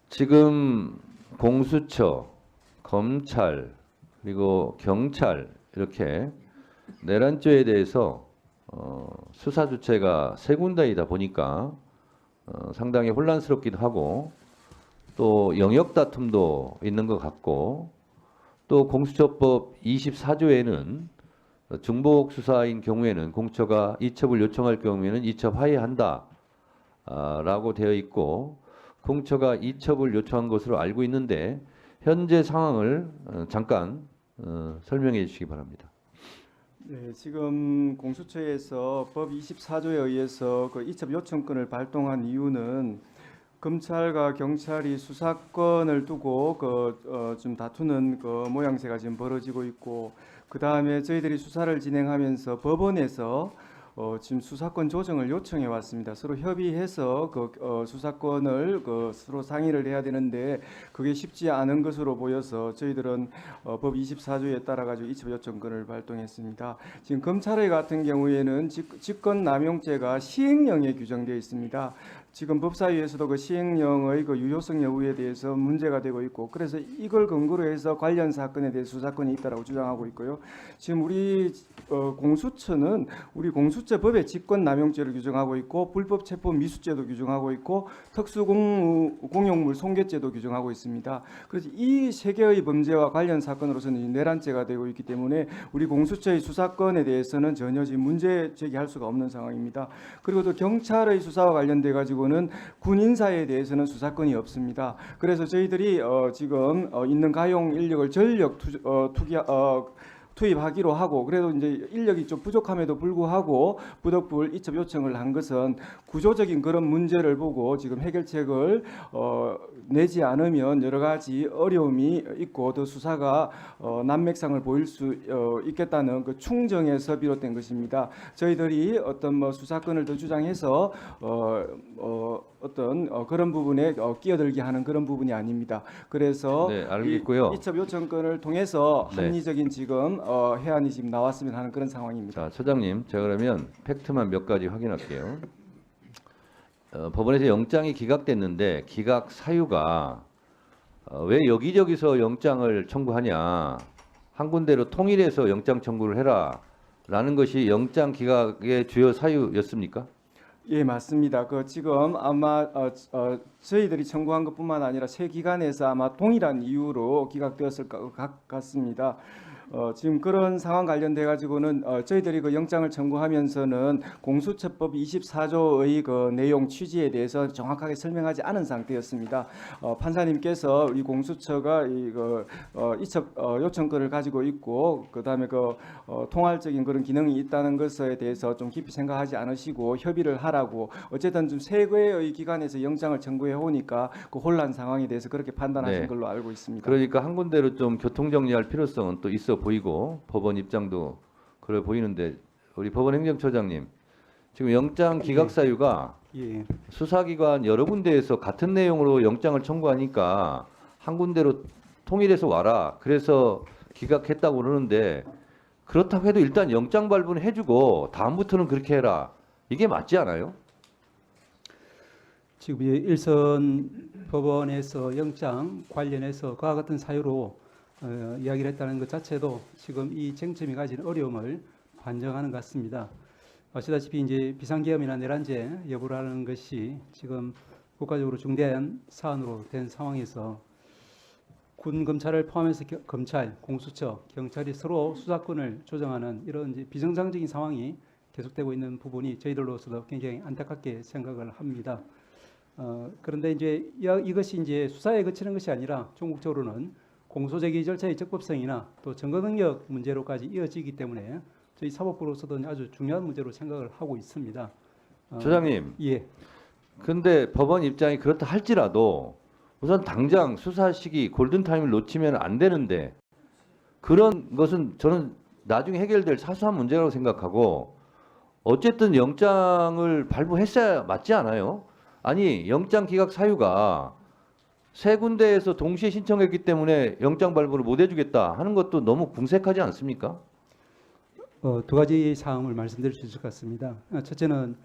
지금 공수처, 검찰, 그리고 경찰 이렇게 내란죄에 대해서 수사 주체가 세 군데이다 보니까 상당히 혼란스럽기도 하고 또 영역 다툼도 있는 것 같고 또 공수처법 24조에는 중복 수사인 경우에는 공처가 이첩을 요청할 경우에는 이첩 하에한다 라고 되어 있고 공처가 이첩을 요청한 것으로 알고 있는데 현재 상황을 잠깐 설명해 주시기 바랍니다. 네, 지금 공수처에서 법 24조에 의해서 그 이첩 요청권을 발동한 이유는 검찰과 경찰이 수사권을 두고 좀 다투는 그 모양새가 지금 벌어지고 있고, 그 다음에 저희들이 수사를 진행하면서 법원에서 지금 수사권 조정을 요청해 왔습니다. 서로 협의해서 수사권을 서로 상의를 해야 되는데 그게 쉽지 않은 것으로 보여서 저희들은 법 24조에 따라 가지고 이첩 요청권을 발동했습니다. 지금 검찰의 같은 경우에는 직권남용죄가 시행령에 규정되어 있습니다. 지금 법사위에서도 그 시행령의 그 유효성 여부에 대해서 문제가 되고 있고, 그래서 이걸 근거로 해서 관련 사건에 대해 수사권이 있다라고 주장하고 있고요. 지금 우리 공수처는 우리 공수처법에 직권남용죄를 규정하고 있고 불법체포 미수죄도 규정하고 있고 특수공용물 손괴죄도 규정하고 있습니다. 그래서 이 세 개의 범죄와 관련 사건으로서는 내란죄가 되고 있기 때문에 우리 공수처의 수사권에 대해서는 전혀 지금 문제 제기할 수가 없는 상황입니다. 그리고 또 경찰의 수사와 관련돼 가지고는 군 인사에 대해서는 수사권이 없습니다. 그래서 저희들이 지금 있는 가용 인력을 전력 투입하기로 하고, 그래도 이제 인력이 좀 부족함에도 불구하고 부득불 이첩 요청을 한 것은 구조적인 그런 문제를 보고 지금 해결책을 내지 않으면 여러 가지 어려움이 있고 더 수사가 난맥상을 보일 수 있겠다는 그 충정에서 비롯된 것입니다. 저희들이 어떤 수사권을 더 주장해서 그런 부분에 끼어들게 하는 그런 부분이 아닙니다. 그래서 네, 알겠고요. 이첩 요청권을 통해서 네. 합리적인 지금 해안이 지금 나왔으면 하는 그런 상황입니다. 자, 처장님, 제가 그러면 팩트만 몇 가지 확인할게요. 법원에서 영장이 기각됐는데 기각 사유가 왜 여기저기서 영장을 청구하냐, 한 군데로 통일해서 영장 청구를 해라 라는 것이 영장 기각의 주요 사유였습니까? 예, 맞습니다. 지금 아마 저희들이 청구한 것뿐만 아니라 세 기관에서 아마 동일한 이유로 기각되었을 것 같습니다. 지금 그런 상황 관련돼 가지고는 저희들이 그 영장을 청구하면서는 공수처법 24조의 그 내용 취지에 대해서 정확하게 설명하지 않은 상태였습니다. 판사님께서 우리 공수처가 이첩 요청권을 가지고 있고 그다음에 통할적인 그런 기능이 있다는 것에 대해서 좀 깊이 생각하지 않으시고 협의를 하라고, 어쨌든 좀 세 개의 기관에서 영장을 청구해 오니까 그 혼란 상황에 대해서 그렇게 판단하신 네. 걸로 알고 있습니다. 그러니까 한 군데로 좀 교통 정리할 필요성은 또 있어 보이고 법원 입장도 그래 보이는데, 우리 법원 행정처장님, 지금 영장 기각 사유가 예. 수사기관 여러 군데에서 같은 내용으로 영장을 청구하니까 한 군데로 통일해서 와라, 그래서 기각했다고 그러는데, 그렇다고 해도 일단 영장 발부는 해주고 다음부터는 그렇게 해라, 이게 맞지 않아요? 지금 일선 법원에서 영장 관련해서 그와 같은 사유로 이야기를 했다는 것 자체도 지금 이 쟁점이 가진 어려움을 반증하는 것 같습니다. 아시다시피 이제 비상계엄이나 내란죄 여부라는 것이 지금 국가적으로 중대한 사안으로 된 상황에서 군 검찰을 포함해서 검찰, 공수처, 경찰이 서로 수사권을 조정하는 이런 이제 비정상적인 상황이 계속되고 있는 부분이 저희들로서도 굉장히 안타깝게 생각을 합니다. 그런데 이제 이것이 이제 수사에 그치는 것이 아니라 종국적으로는 공소제기 절차의 적법성이나 또 증거 능력 문제로까지 이어지기 때문에 저희 사법부로서도 아주 중요한 문제로 생각을 하고 있습니다. 처장님, 예. 근데 법원 입장이 그렇다 할지라도 우선 당장 수사 시기 골든타임을 놓치면 안 되는데, 그런 것은 저는 나중에 해결될 사소한 문제라고 생각하고, 어쨌든 영장을 발부했어야 맞지 않아요? 아니, 영장 기각 사유가 세 군데에서 동시에 신청했기 때문에 영장 발부를 못 해주겠다 하는 것도 너무 궁색하지 않습니까? 두 가지 사항을 말씀드릴 수 있을 것 같습니다. 첫째는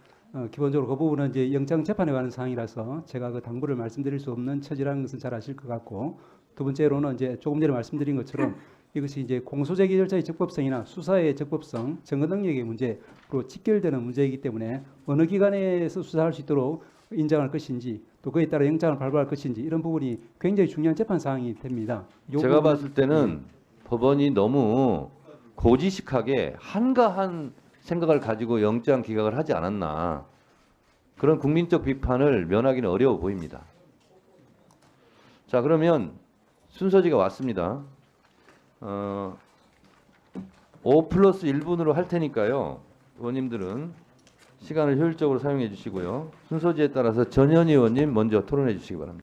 기본적으로 그 부분은 이제 영장 재판에 관한 사항이라서 제가 그 당부를 말씀드릴 수 없는 처지라는 것은 잘 아실 것 같고, 두 번째로는 이제 조금 전에 말씀드린 것처럼 이것이 이제 공소제기 절차의 적법성이나 수사의 적법성, 증거 능력의 문제로 직결되는 문제이기 때문에 어느 기관에서 수사할 수 있도록 인정할 것인지, 또 그에 따라 영장을 발부할 것인지, 이런 부분이 굉장히 중요한 재판 사항이 됩니다. 요 제가 부분은- 봤을 때는 법원이 너무 고지식하게 한가한 생각을 가지고 영장 기각을 하지 않았나, 그런 국민적 비판을 면하기는 어려워 보입니다. 자, 그러면 순서지가 왔습니다. 5+1분으로 할 테니까요, 의원님들은 시간을 효율적으로 사용해 주시고요. 순서지에 따라서 전현희 의원님 먼저 토론해 주시기 바랍니다.